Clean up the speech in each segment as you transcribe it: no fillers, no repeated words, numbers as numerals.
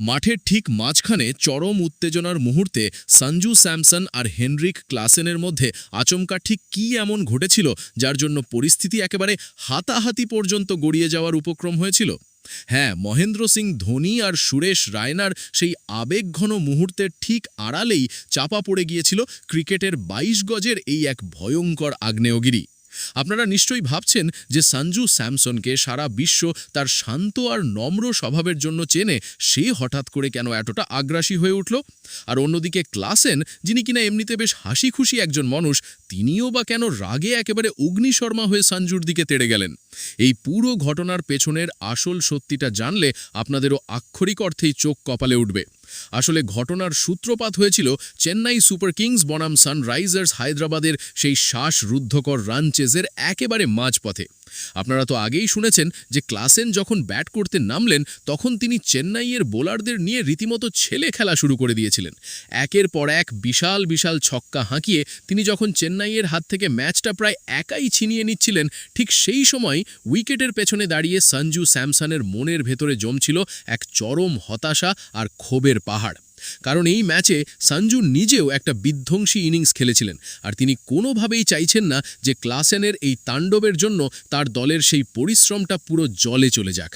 মাঠের ঠিক মাঝখানে চরম উত্তেজনার মুহূর্তে সঞ্জু স্যামসন আর হেনরিক ক্লাসেনের মধ্যে আচমকা ঠিক কী এমন ঘটেছিল যার জন্য পরিস্থিতি একেবারে হাতাহাতি পর্যন্ত গড়িয়ে যাওয়ার উপক্রম হয়েছিল। হ্যাঁ, মহেন্দ্র সিং ধোনি আর সুরেশ রায়নার সেই আবেগঘন মুহূর্তের ঠিক আড়ালেই চাপা পড়ে গিয়েছিল ক্রিকেটের ২২ গজের এই এক ভয়ঙ্কর আগ্নেয়গিরি। আপনারা নিশ্চয়ই ভাবছেন যে সঞ্জু স্যামসনকে সারা বিশ্ব তার শান্ত আর নম্র স্বভাবের জন্য চেনে, সে হঠাৎ করে কেন এতটা আগ্রাসী হয়ে উঠল? আর অন্যদিকে ক্লাসেন, যিনি কিনা এমনিতে বেশ হাসি খুশি একজন মানুষ, তিনিও বা কেন রাগে একেবারে অগ্নিশর্মা হয়ে সঞ্জুর দিকে তেড়ে গেলেন? এই পুরো ঘটনার পেছনের আসল সত্যিটা জানলে আপনাদেরও আক্ষরিক অর্থেই চোখ কপালে উঠবে। আসলে ঘটনার সূত্রপাত হয়েছিল চেন্নাই সুপার কিংস বনাম সানরাইজার্স হায়দ্রাবাদের সেই শ্বাসরুদ্ধকর রান চেজের একেবারে মাঝপথে। আপনারা তো আগেই শুনেছেন যে ক্লাসেন যখন ব্যাট করতে নামলেন তখন তিনি চেন্নাইয়ের বোলারদের নিয়ে রীতিমতো ছেলে খেলা শুরু করে দিয়েছিলেন। একের পর এক বিশাল বিশাল ছক্কা হাঁকিয়ে তিনি যখন চেন্নাইয়ের হাত থেকে ম্যাচটা প্রায় একাই ছিনিয়ে নিচ্ছিলেন, ঠিক সেই সময় উইকেটের পেছনে দাঁড়িয়ে সঞ্জু স্যামসনের মনের ভেতরে জমছিল এক চরম হতাশা আর ক্ষোভের পাহাড়। কারণ এই ম্যাচে সঞ্জু নিজেও একটা বিধ্বংসী ইনিংস খেলেছিলেন, আর তিনি কোনোভাবেই চাইছেন না যে ক্লাসেনের এই তাণ্ডবের জন্য তার দলের সেই পরিশ্রমটা পুরো জলে চলে যাক।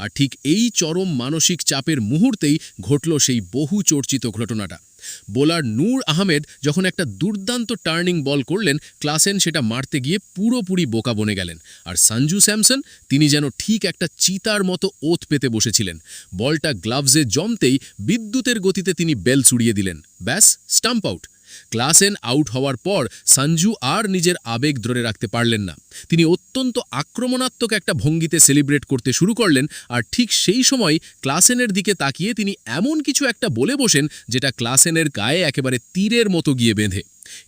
আর ঠিক এই চরম মানসিক চাপের মুহূর্তেই ঘটল সেই বহু চর্চিত ঘটনাটা। বোলার নূর আহমেদ যখন একটা দুর্দান্ত টার্নিং বল করলেন, ক্লাসেন সেটা মারতে গিয়ে পুরোপুরি বোকা বনে গেলেন। আর সঞ্জু স্যামসন, তিনি যেন ঠিক একটা চিতার মতো ওত পেতে বসেছিলেন। বলটা গ্লাভসে জমতেই বিদ্যুতের গতিতে তিনি বেল ছুড়িয়ে দিলেন। ব্যাস, স্টাম্প আউট। ক্লাসেন আউট হওয়ার পর সঞ্জু আর নিজের আবেগ ধরে রাখতে পারলেন না। তিনি অত্যন্ত আক্রমণাত্মক একটা ভঙ্গিতে সেলিব্রেট করতে শুরু করলেন, আর ঠিক সেই সময় ক্লাসেনের দিকে তাকিয়ে তিনি এমন কিছু একটা বলে বসেন যেটা ক্লাসেনের গায়ে একেবারে তীরের মতো গিয়ে বেঁধে।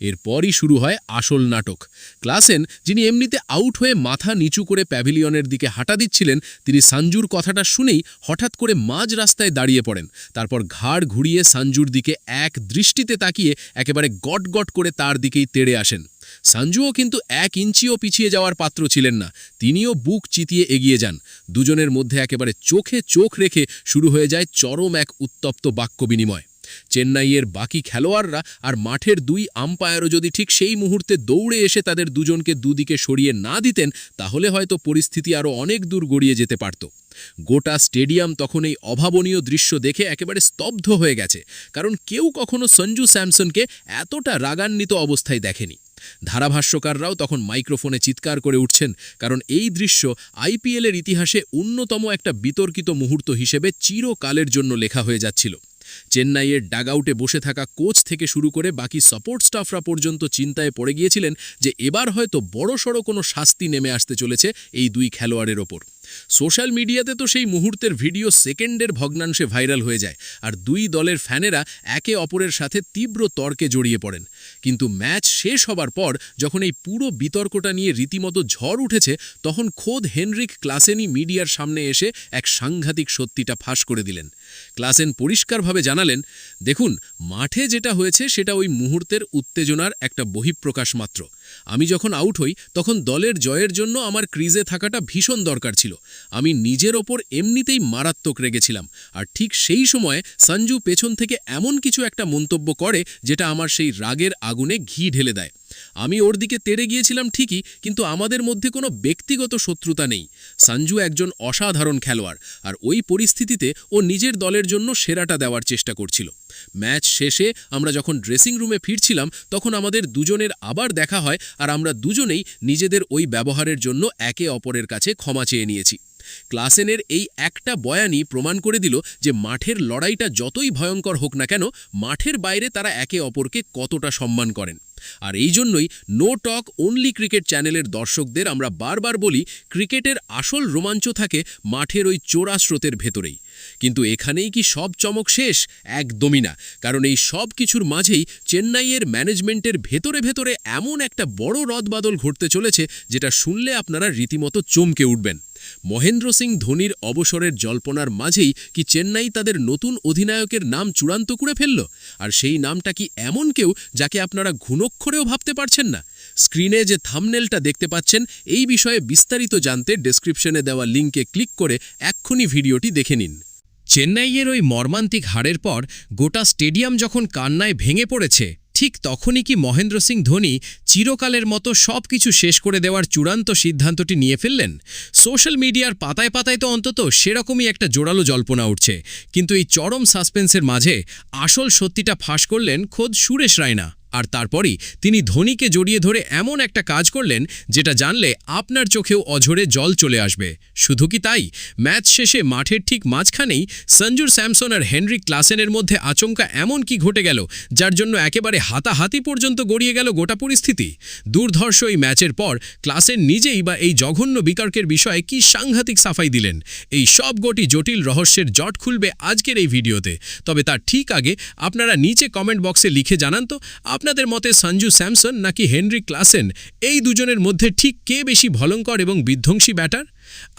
এরপরই শুরু হয় আসল নাটক। ক্লাসেন, যিনি এমনিতে আউট হয়ে মাথা নিচু করে প্যাভিলিয়নের দিকে হাঁটা দিচ্ছিলেন, তিনি সঞ্জুর কথাটা শুনেই হঠাৎ করে মাঝ রাস্তায় দাঁড়িয়ে পড়েন। তারপর ঘাড় ঘুরিয়ে সঞ্জুর দিকে এক দৃষ্টিতে তাকিয়ে একেবারে গট গট করে তার দিকেই তেড়ে আসেন। সঞ্জুও কিন্তু ১ ইঞ্চিও পিছিয়ে যাওয়ার পাত্র ছিলেন না। তিনিও বুক চিতিয়ে এগিয়ে যান। দুজনের মধ্যে একেবারে চোখে চোখ রেখে শুরু হয়ে যায় চরম এক উত্তপ্ত বাক্য বিনিময়। চেন্নাইয়ের বাকি খেলোয়াড়রা আর মাঠের ২ আম্পায়ারও যদি ঠিক সেই মুহূর্তে দৌড়ে এসে তাদের দুজনকে দুদিকে সরিয়ে না দিতেন, তাহলে হয়তো পরিস্থিতি আরও অনেক দূর গড়িয়ে যেতে পারত। গোটা স্টেডিয়াম তখন এই অভাবনীয় দৃশ্য দেখে একেবারে স্তব্ধ হয়ে গেছে, কারণ কেউ কখনো সঞ্জু স্যামসনকে এতটা রাগান্বিত অবস্থায় দেখেনি। ধারাভাষ্যকাররাও তখন মাইক্রোফোনে চিৎকার করে উঠছেন, কারণ এই দৃশ্য আইপিএলের ইতিহাসে অন্যতম একটা বিতর্কিত মুহূর্ত হিসেবে চিরকালের জন্য লেখা হয়ে যাচ্ছিল। চেন্নাইয়ের ডাগআউটে বসে থাকা কোচ থেকে শুরু করে বাকি সাপোর্ট স্টাফরা পর্যন্ত চিন্তায় পড়ে গিয়েছিলেন যে এবার হয়তো বড়সড় কোনো শাস্তি নেমে আসতে চলেছে এই ২ খেলোয়াড়ের ওপর। সোশ্যাল মিডিয়াতে তো সেই মুহূর্তের ভিডিও সেকেন্ডের ভগ্নাংশে ভাইরাল হয়ে যায়, আর ২ দলের ফ্যানেরা একে অপরের সাথে তীব্র তর্কে জড়িয়ে পড়েন। কিন্তু ম্যাচ শেষ হবার পর যখন এই পুরো বিতর্কটা নিয়ে রীতিমতো ঝড় উঠেছে, তখন খোদ হেনরিক ক্লাসেনই মিডিয়ার সামনে এসে এক সাংঘাতিক সত্যিটা ফাঁস করে দিলেন। ক্লাসেন পরিষ্কারভাবে জানালেন, দেখুন, মাঠে যেটা হয়েছে সেটা ওই মুহূর্তের উত্তেজনার একটা বহিঃপ্রকাশ মাত্র। আমি যখন আউট হই তখন দলের জয়ের জন্য আমার ক্রিজে থাকাটা ভীষণ দরকার ছিল। আমি নিজের ওপর এমনিতেই মারাত্মক রেগেছিলাম, আর ঠিক সেই সময়ে সঞ্জু পেছন থেকে এমন কিছু একটা মন্তব্য করে যেটা আমার সেই রাগের আগুনে ঘি ঢেলে দেয়। আমি ওর দিকে তেড়ে গিয়েছিলাম ঠিকই, কিন্তু আমাদের মধ্যে কোনো ব্যক্তিগত শত্রুতা নেই। সঞ্জু একজন অসাধারণ খেলোয়াড়, আর ওই পরিস্থিতিতে ও নিজের দলের জন্য সেরাটা দেওয়ার চেষ্টা করছিল। ম্যাচ শেষে আমরা যখন ড্রেসিং রুমে ফিরছিলাম তখন আমাদের দুজনের আবার দেখা হয়, আর আমরা দুজনেই নিজেদের ওই ব্যবহারের জন্য একে অপরের কাছে ক্ষমা চেয়ে নিয়েছি। ক্লাসেনের এই একটা বয়ানই প্রমাণ করে দিল যে মাঠের লড়াইটা যতই ভয়ঙ্কর হোক না কেন, মাঠের বাইরে তারা একে অপরকে কতটা সম্মান করেন। আর এই জন্যই নো টক অনলি ক্রিকেট চ্যানেলের দর্শকদের আমরা বারবার বলি, ক্রিকেটের আসল রোমাঞ্চ থাকে মাঠের ওই চোরা স্রোতের ভেতরেই। কিন্তু এখানেই কি সব চমক শেষ? একদমই না, কারণ এই সব কিছুর মাঝেই চেন্নাইয়ের ম্যানেজমেন্টের ভেতরে ভেতরে এমন একটা বড় রদবাদল ঘটতে চলেছে যেটা শুনলে আপনারা রীতিমতো চমকে উঠবেন। মহেন্দ্র সিং ধোনির অবসরের জল্পনার মাঝেই কি চেন্নাই তাদের নতুন অধিনায়কের নাম চূড়ান্ত করে ফেলল? আর সেই নামটা কি এমন কেউ যাকে আপনারা ঘুণক্ষরেও ভাবতে পারছেন না? স্ক্রিনে যে থাম্বনেলটা দেখতে পাচ্ছেন, এই বিষয়ে বিস্তারিত জানতে ডেসক্রিপশনে দেওয়া লিঙ্কে ক্লিক করে এক্ষুনি ভিডিওটি দেখে নিন। চেন্নাইয়ের ওই মর্মান্তিক হারের পর গোটা স্টেডিয়াম যখন কান্নায় ভেঙে পড়েছে, ঠিক তখনই কি মহেন্দ্র সিং ধোনি চিরকালের মতো সবকিছু শেষ করে দেওয়ার চূড়ান্ত সিদ্ধান্তটি নিয়ে ফেললেন? সোশ্যাল মিডিয়ার পাতায় পাতায় তো অন্তত সেরকমই একটা জোরালো জল্পনা উঠছে, কিন্তু এই চরম সাসপেন্সের মাঝে আসল সত্যিটা ফাঁস করলেন খোদ সুরেশ রায়না। আর তারপরই তিনি ধোনিকে জড়িয়ে ধরে এমন একটা কাজ করলেন যেটা জানলে আপনার চোখেও অঝরে জল চলে আসবে। শুধু কি তাই, ম্যাচ শেষে মাঠের ঠিক মাঝখানেই সঞ্জু স্যামসন আর হেনরিক ক্লাসেনের মধ্যে আচমকা এমন কি ঘটে গেল যার জন্য একেবারে হাতাহাতি পর্যন্ত গড়িয়ে গেল গোটা পরিস্থিতি। দুর্ধর্ষ এই ম্যাচের পর ক্লাসেন নিজেই বা এই জঘন্য বিতর্কের বিষয়ে কি সাংঘাতিক সাফাই দিলেন, এই সব গোটি জটিল রহস্যের জট খুলবে আজকের এই ভিডিওতে। তবে তার ঠিক আগে আপনারা নিচে কমেন্ট বক্সে লিখে জানান তো আপনাদের মতে সঞ্জু স্যামসন নাকি হেনরিক ক্লাসেন, এই দুজনের মধ্যে ঠিক কে বেশি ভয়ঙ্কর এবং বিধ্বংসী ব্যাটার?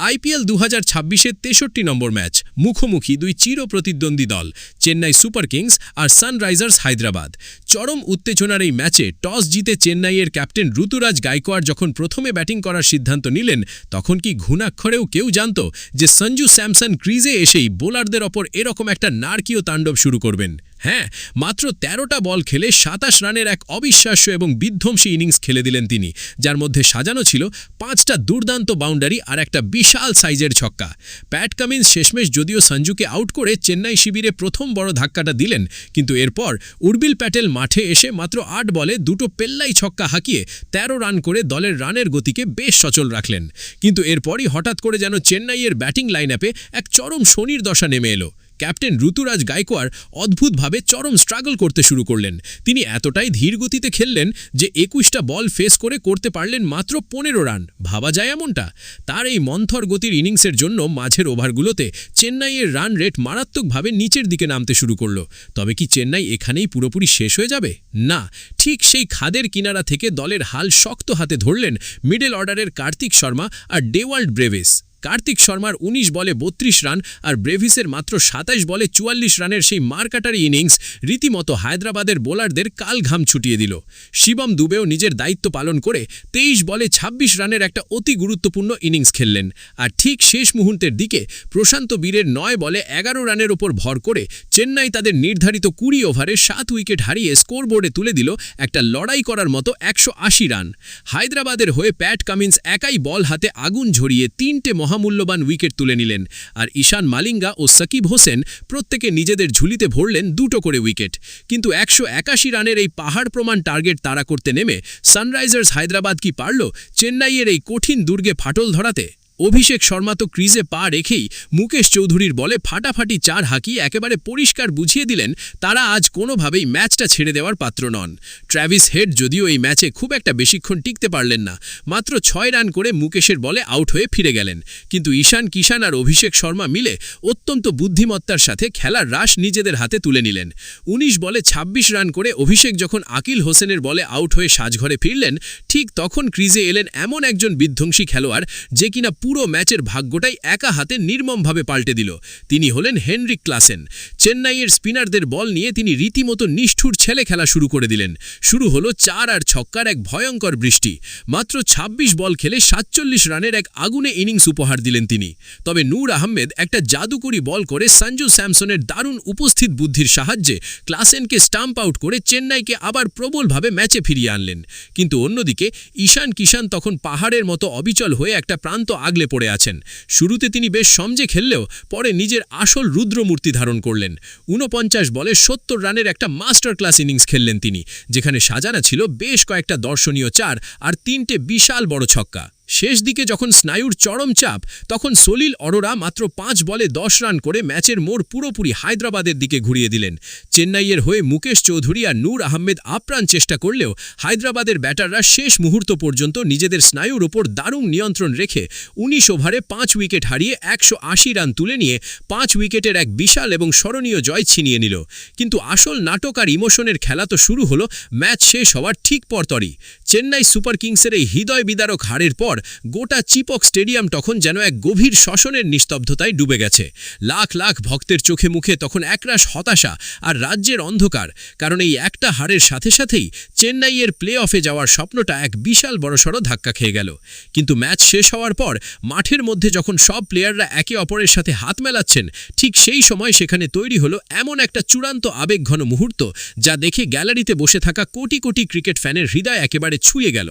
আইপিএল 2026-এর 63 নম্বর ম্যাচ, মুখোমুখি দুই চির প্রতিদ্বন্দ্বী দল চেন্নাই সুপার কিংস আর সানরাইজার্স হায়দ্রাবাদ। চরম উত্তেজনার এই ম্যাচে টস জিতে চেন্নাইয়ের ক্যাপ্টেন ঋতুরাজ গায়কোয়াড় যখন প্রথমে ব্যাটিং করার সিদ্ধান্ত নিলেন, তখন কি ঘুণাক্ষরেও কেউ জানত যে সঞ্জু স্যামসন ক্রিজে এসেই বোলারদের ওপর এরকম একটা নারকীয় তাণ্ডব শুরু করবেন? হ্যাঁ, মাত্র 13টা বল খেলে 27 রানের এক অবিশ্বাস্য এবং বিধ্বংসী ইনিংস খেলে দিলেন তিনি, যার মধ্যে সাজানো ছিল 5টা দুর্দান্ত বাউন্ডারি আর একটা বিশাল সাইজের ছক্কা। প্যাট কামিন্স শেষমেশ যদিও সঞ্জুকে আউট করে চেন্নাই শিবিরে প্রথম বড় ধাক্কাটা দিলেন, কিন্তু এরপর উর্বিল প্যাটেল মাঠে এসে মাত্র 8 বলে দুটো পেল্লাই ছক্কা হাঁকিয়ে 13 রান করে দলের রানের গতিকে বেশ সচল রাখলেন। কিন্তু এরপরই হঠাৎ করে যেন চেন্নাইয়ের ব্যাটিং লাইনআপে এক চরম শনির দশা নেমে এলো। ক্যাপ্টেন ঋতুরাজ গায়কোয়াড় অদ্ভুতভাবে চরম স্ট্রাগল করতে শুরু করলেন। তিনি এতটাই ধীর গতিতে খেললেন যে 21টা বল ফেস করে করতে পারলেন মাত্র 15 রান। ভাবা যায় এমনটা? তার এই মন্থর গতির ইনিংসের জন্য মাঝের ওভারগুলোতে চেন্নাইয়ের রান রেট মারাত্মকভাবে নিচের দিকে নামতে শুরু করল। তবে কি চেন্নাই এখানেই পুরোপুরি শেষ হয়ে যাবে? না, ঠিক সেই খাদের কিনারা থেকে দলের হাল শক্ত হাতে ধরলেন মিডল অর্ডারের কার্তিক শর্মা আর ডেওয়াল্ড ব্রেভিস। কার্তিক শর্মার 19 বলে 32 রান আর ব্রেভিসের মাত্র 27 বলে 44 রানের সেই মারকাটারি ইনিংস রীতিমতো হায়দ্রাবাদের বোলারদের কাল ঘাম ছুটিয়ে দিল। শিবম দুবেও নিজের দায়িত্ব পালন করে 23 বলে 26 রানের একটা অতি গুরুত্বপূর্ণ ইনিংস খেললেন। আর ঠিক শেষ মুহূর্তের দিকে প্রশান্ত বীরের 9 বলে 11 রানের ওপর ভর করে চেন্নাই তাদের নির্ধারিত 20 ওভারে 7 উইকেট হারিয়ে স্কোরবোর্ডে তুলে দিল একটা লড়াই করার মতো 180 রান। হায়দ্রাবাদের হয়ে প্যাট কামিন্স একাই বল হাতে আগুন ঝরিয়ে 3টে মহামূল্যবান উইকেট তুলে নিলেন, আর ঈশান মালিঙ্গা ও সাকিব হোসেন প্রত্যেকে নিজেদের ঝুলিতে ভরলেন 2টো করে উইকেট। কিন্তু 181 রানের এই পাহাড় প্রমাণ টার্গেট তাড়া করতে নেমে সানরাইজার্স হায়দ্রাবাদ কি পারল চেন্নাইয়ের এই কঠিন দুর্গে ফাটল ধরাতে? অভিষেক শর্মা তো ক্রিজে পা রেখেই মুকেশ চৌধুরীর বলে ফাটাফাটি 4 হাঁকিয়ে একেবারে পরিষ্কার বুঝিয়ে দিলেন তারা আজ কোনোভাবেই ম্যাচটা ছেড়ে দেওয়ার পাত্র নন। ট্র্যাভিস হেড যদিও এই ম্যাচে খুব একটা বেশিক্ষণ টিকতে পারলেন না, মাত্র 6 রান করে মুকেশের বলে আউট হয়ে ফিরে গেলেন। কিন্তু ঈশান কিষান আর অভিষেক শর্মা মিলে অত্যন্ত বুদ্ধিমত্তার সাথে খেলার রাশ নিজেদের হাতে তুলে নিলেন। 19 বলে 26 রান করে অভিষেক যখন আকিল হোসেনের বলে আউট হয়ে সাজঘরে ফিরলেন, ঠিক তখন ক্রিজে এলেন এমন একজন বিধ্বংসী খেলোয়াড় যে কিনা পুরো ম্যাচের ভাগ্যটাই একা হাতে নির্মমভাবে পাল্টে দিল। তিনি হলেন হেনরিক ক্লাসেন। চেন্নাইয়ের স্পিনারদের বল নিয়ে তিনি রীতিমতো নিষ্ঠুর ছেলে খেলা শুরু করে দিলেন। শুরু হলো 4 আর ছক্কার এক ভয়ঙ্কর বৃষ্টি। মাত্র 26 বল খেলে 47 রানের এক আগুনে ইনিংস উপহার দিলেন তিনি। তবে নূর আহমেদ একটা জাদুকরি বল করে সঞ্জু স্যামসনের দারুণ উপস্থিত বুদ্ধির সাহায্যে ক্লাসেনকে স্টাম্প আউট করে চেন্নাইকে আবার প্রবলভাবে ম্যাচে ফিরিয়ে আনলেন। কিন্তু অন্যদিকে ঈশান কিষান তখন পাহাড়ের মতো অবিচল হয়ে একটা প্রান্ত আগলে পড়ে আছেন। শুরুতে তিনি বেশ সমঝে খেললেও পরে নিজের আসল রুদ্রমূর্তি ধারণ করলেন। 49 বলে 70 রানের একটা মাস্টার ক্লাস ইনিংস খেললেন তিনি, যেখানে সাজানো ছিল বেশ কয়েকটা দর্শনীয় 4 আর 3টে বিশাল বড় ছক্কা। শেষ দিকে যখন স্নায়ুর চরম চাপ, তখন সলিল অরোরা মাত্র 5 বলে 10 রান করে ম্যাচের মোড় পুরোপুরি হায়দ্রাবাদের দিকে ঘুরিয়ে দিলেন। চেন্নাইয়ের হয়ে মুকেশ চৌধুরী আর নূর আহমেদ আপ্রাণ চেষ্টা করলেও হায়দ্রাবাদের ব্যাটাররা শেষ মুহূর্ত পর্যন্ত নিজেদের স্নায়ুর ওপর দারুণ নিয়ন্ত্রণ রেখে 19 ওভারে 5 উইকেট হারিয়ে 180 রান তুলে নিয়ে 5 উইকেটের এক বিশাল এবং স্মরণীয় জয় ছিনিয়ে নিল। কিন্তু আসল নাটক আর ইমোশনের খেলা তো শুরু হলো ম্যাচ শেষ হওয়ার ঠিক পরপরই। চেন্নাই সুপার কিংসের এই হৃদয় বিদারক হারের পর গোটা চিপক স্টেডিয়াম তখন যেন এক গভীর শ্মশনের নিস্তব্ধতায় ডুবে গেছে। লাখ লাখ ভক্তের চোখে মুখে তখন একরাশ হতাশা আর রাজ্যের অন্ধকার, কারণ এই একটা হারের সাথে সাথেই চেন্নাইয়ের প্লে অফে যাওয়ার স্বপ্নটা এক বিশাল বড়সড় ধাক্কা খেয়ে গেল। কিন্তু ম্যাচ শেষ হওয়ার পর মাঠের মধ্যে যখন সব প্লেয়াররা একে অপরের সাথে হাত মেলাচ্ছেন, ঠিক সেই সময় সেখানে তৈরি হলো এমন একটা চূড়ান্ত আবেগঘন মুহূর্ত যা দেখে গ্যালারিতে বসে থাকা কোটি কোটি ক্রিকেট ফ্যানের হৃদয় একেবারে ছুঁয়ে গেল।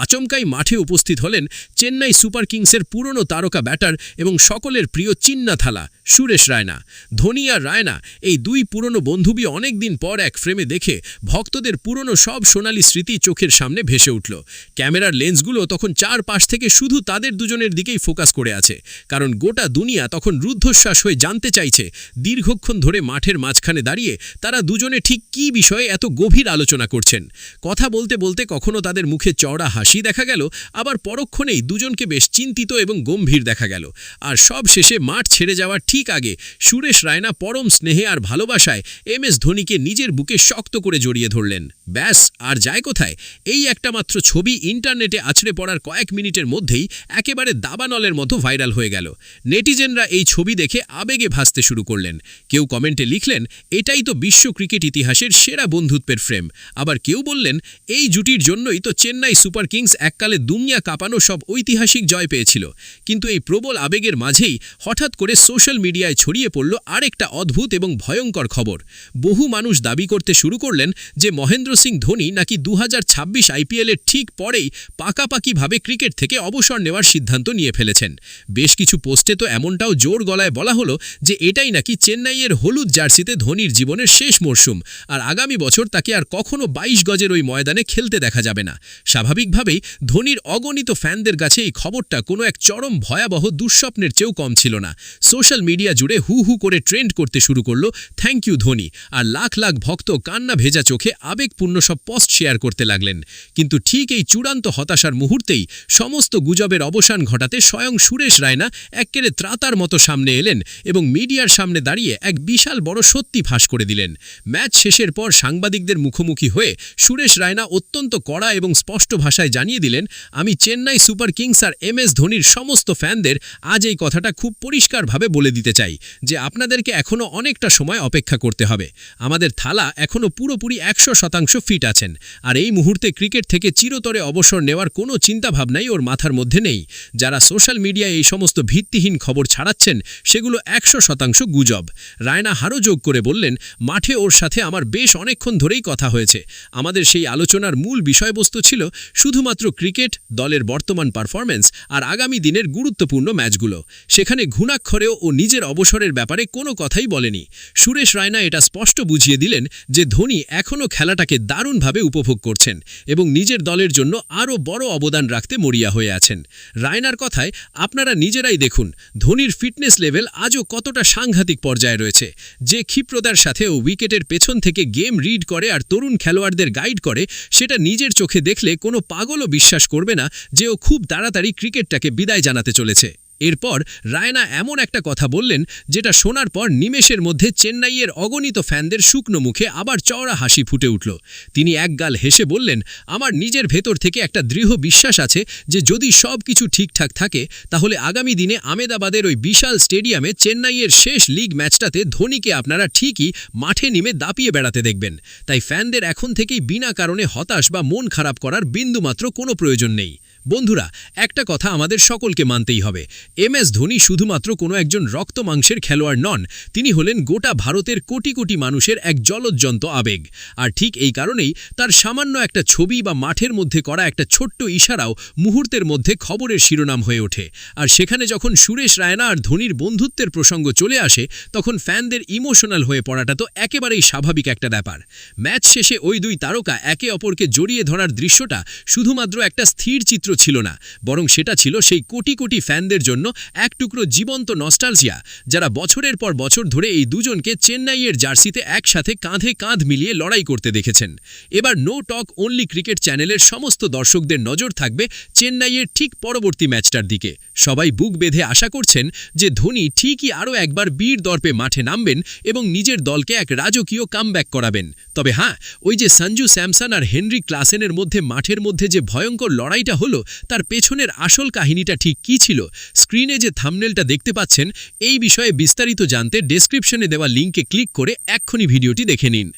আচমকাই মাঠে উপস্থিত হলেন চেন্নাই সুপার কিংসের পুরনো তারকা ব্যাটার এবং সকলের প্রিয় চিন্না থালা সুরেশ রায়না। ধোনি আর রায়না এই দুই পুরনো বন্ধুবি অনেকদিন পর এক ফ্রেমে দেখে ভক্তদের পুরনো সব সোনালী স্মৃতি চোখের সামনে ভেসে উঠল। ক্যামেরার লেন্সগুলো তখন চারপাশ থেকে শুধু তাদের দুজনের দিকেই ফোকাস করে আছে, কারণ গোটা দুনিয়া তখন রুদ্ধশ্বাস হয়ে জানতে চাইছে দীর্ঘক্ষণ ধরে মাঠের মাঝখানে দাঁড়িয়ে তারা দুজনে ঠিক কী বিষয়ে এত গভীর আলোচনা করছেন। কথা বলতে বলতে কখনো তাদের মুখে চওড়া হাসি দেখা গেল, আবার পরক্ষণেই দুজনকে বেশ চিন্তিত এবং গম্ভীর দেখা গেল। আর সব শেষে মাঠ ছেড়ে যাওয়ার ঠিক আগে সুরেশ রায়না পরম স্নেহে আর ভালোবাসায় MS ধোনিকে নিজের বুকে শক্ত করে জড়িয়ে ধরলেন। ব্যাস, আর যায় কোথায়? এই একটা মাত্র ছবি ইন্টারনেটে আছড়ে পড়ার কয়েক মিনিটের মধ্যেই একেবারে দাবানলের মতো ভাইরাল হয়ে গেল। নেটিজেনরা এই ছবি দেখে আবেগে ভাসতে শুরু করলেন। কেউ কমেন্টে লিখলেন, এটাই তো বিশ্ব ক্রিকেট ইতিহাসের সেরা বন্ধুত্বের ফ্রেম। আবার কেউ বললেন, এই জুটির জন্যই তো চেন্নাই সুপার কিংস এককালে দুনিয়া কাঁপানো সব ঐতিহাসিক জয় পেয়েছিল। কিন্তু এই প্রবল আবেগের মাঝেই হঠাৎ করে সোশ্যাল মিডিয়ায় ছড়িয়ে পড়ল আরেকটা অদ্ভুত এবং ভয়ঙ্কর খবর। বহু মানুষ দাবি করতে শুরু করলেন যে মহেন্দ্র সিং ধোনি নাকি 2026 IPL-এর ঠিক পরেই পাকাপাকিভাবে ক্রিকেট থেকে অবসর নেওয়ার সিদ্ধান্ত নিয়ে ফেলেছেন। বেশ কিছু পোস্টে তো এমনটাও জোর গলায় বলা হলো যে এটাই নাকি চেন্নাইয়ের হলুদ জার্সিতে ধোনির জীবনের শেষ মরশুম, আর আগামী বছর তাকে আর কখনো 22 গজের ওই ময়দানে খেলতে দেখা যাবে না। স্বাভাবিকভাবেই ধোনির অগণিত ফ্যানদের কাছে এই খবরটা কোনো এক চরম ভয়াবহ দুঃস্বপ্নের চেয়েও কম ছিল না। সোশ্যাল মিডিয়া জুড়ে হু হু করে ট্রেন্ড করতে শুরু করলো থ্যাংক ইউ ধোনি, আর লাখ লাখ ভক্ত কান্না ভেজা চোখে আবেগপূর্ণ সব পোস্ট শেয়ার করতে লাগলেন। কিন্তু ঠিক এই চূড়ান্ত হতাশার মুহূর্তেই সমস্ত গুজবের অবসান ঘটাতে স্বয়ং সুরেশ রায়না এক্কেরে ত্রাতার মতো সামনে এলেন এবং মিডিয়ার সামনে দাঁড়িয়ে এক বিশাল বড় সত্যি ফাঁস করে দিলেন। ম্যাচ শেষের পর সাংবাদিকদের মুখোমুখি হয়ে সুরেশ রায়না অত্যন্ত কড়া এবং স্পষ্ট ভাষায় জানিয়ে দিলেন, আমি চেন্নাই সুপার কিংস আর MS ধোনির সমস্ত ফ্যানদের আজ এই কথাটা খুব পরিষ্কারভাবে বলে দিতে চাই যে আপনাদেরকে এখনও অনেকটা সময় অপেক্ষা করতে হবে। আমাদের থালা এখনও পুরোপুরি 100% ফিট আছেন, আর এই মুহূর্তে ক্রিকেট থেকে চিরতরে অবসর নেওয়ার কোনো চিন্তাভাবনাই ওর মাথার মধ্যে নেই। যারা সোশ্যাল মিডিয়ায় এই সমস্ত ভিত্তিহীন খবর ছাড়াচ্ছেন সেগুলো 100% গুজব। রায়না আরও যোগ করে বললেন, মাঠে ওর সাথে আমার বেশ অনেকক্ষণ ধরেই কথা হয়েছে। আমাদের সেই আলোচনার মূল বিষয়বস্তু ছিল শুধুমাত্র ক্রিকেট, দলের বর্তমান পারফরম্যান্স আর আগামী দিনের গুরুত্বপূর্ণ ম্যাচগুলো। সেখানে ঘুণাক্ষরেও ও নিজের অবসরের ব্যাপারে কোনো কথাই বলেনি। সুরেশ রায়না এটা স্পষ্ট বুঝিয়ে দিলেন যে ধোনি এখনও খেলাটাকে দারুণভাবে উপভোগ করছেন এবং নিজের দলের জন্য আরও বড় অবদান রাখতে মরিয়া হয়ে আছেন। রায়নার কথায় আপনারা নিজেরাই দেখুন ধোনির ফিটনেস লেভেল আজও কতটা সাংঘাতিক পর্যায়ে রয়েছে। যে ক্ষিপ্রতার সাথে ও উইকেটের পেছন থেকে গেম রিড করে আর তরুণ খেলোয়াড়দের গাইড করে, সেটা নিজের চোখে দেখলে কোনো পাগলও বিশ্বাস করবে না যে ও খুব তাড়াতাড়ি ক্রিকেটটাকে বিদায় জানাতে চলেছে। এরপর রায়না এমন একটা কথা বললেন যেটা শোনার পর নিমেষের মধ্যে চেন্নাইয়ের অগণিত ফ্যানদের শুকনো মুখে আবার চওড়া হাসি ফুটে উঠল। তিনি একগাল হেসে বললেন, আমার নিজের ভেতর থেকে একটা দৃঢ় বিশ্বাস আছে যে যদি সব কিছু ঠিকঠাক থাকে তাহলে আগামী দিনে আমেদাবাদের ওই বিশাল স্টেডিয়ামে চেন্নাইয়ের শেষ লিগ ম্যাচটাতে ধোনিকে আপনারা ঠিকই মাঠে নেমে দাপিয়ে বেড়াতে দেখবেন। তাই ফ্যানদের এখন থেকেই বিনা কারণে হতাশ বা মন খারাপ করার বিন্দুমাত্র কোনো প্রয়োজন নেই। বন্ধুরা, একটা কথা আমাদের সকলকে মানতেই হবে, MS ধোনি শুধুমাত্র কোনো একজন রক্ত মাংসের খেলোয়াড় নন, তিনি হলেন গোটা ভারতের কোটি কোটি মানুষের এক জ্বলজ্জন্ত আবেগ। আর ঠিক এই কারণেই তার সামান্য একটা ছবি বা মাঠের মধ্যে করা একটা ছোট্ট ইশারাও মুহূর্তের মধ্যে খবরের শিরোনাম হয়ে ওঠে। আর সেখানে যখন সুরেশ রায়না আর ধোনির বন্ধুত্বের প্রসঙ্গ চলে আসে তখন ফ্যানদের ইমোশনাল হয়ে পড়াটা তো একেবারেই স্বাভাবিক একটা ব্যাপার। ম্যাচ শেষে ওই দুই তারকা একে অপরকে জড়িয়ে ধরার দৃশ্যটা শুধুমাত্র একটা স্থির চিত্র ছিল না, বরং সেটা ছিল সেই কোটি কোটি ফ্যানদের জন্য এক টুকরো জীবন্ত নস্টালজিয়া, যারা বছরের পর বছর ধরে এই দুজনকে চেন্নাইয়ের জার্সিতে একসাথে কাঁধে কাঁধ মিলিয়ে লড়াই করতে দেখেছেন। এবার নো টক অনলি ক্রিকেট চ্যানেলের সমস্ত দর্শকদের নজর থাকবে চেন্নাইয়ের ঠিক পরবর্তী ম্যাচটার দিকে। সবাই বুক বেঁধে আশা করছেন যে ধোনি ঠিকই আরও একবার বীর দর্পে মাঠে নামবেন এবং নিজের দলকে এক রাজকীয় কামব্যাক করাবেন। তবে হ্যাঁ, ওই যে সঞ্জু স্যামসন আর হেনরিক ক্লাসেনের মধ্যে মাঠের মধ্যে যে ভয়ঙ্কর লড়াইটা হলো তার পেছনের আসল কাহিনীটা ঠিক কী ছিল? স্ক্রিনে যে থাম্বনেলটা দেখতে পাচ্ছেন, এই বিষয়ে বিস্তারিত জানতে ডেসক্রিপশনে দেওয়া লিঙ্কে ক্লিক করে এক্ষুনি ভিডিওটি দেখে নিন।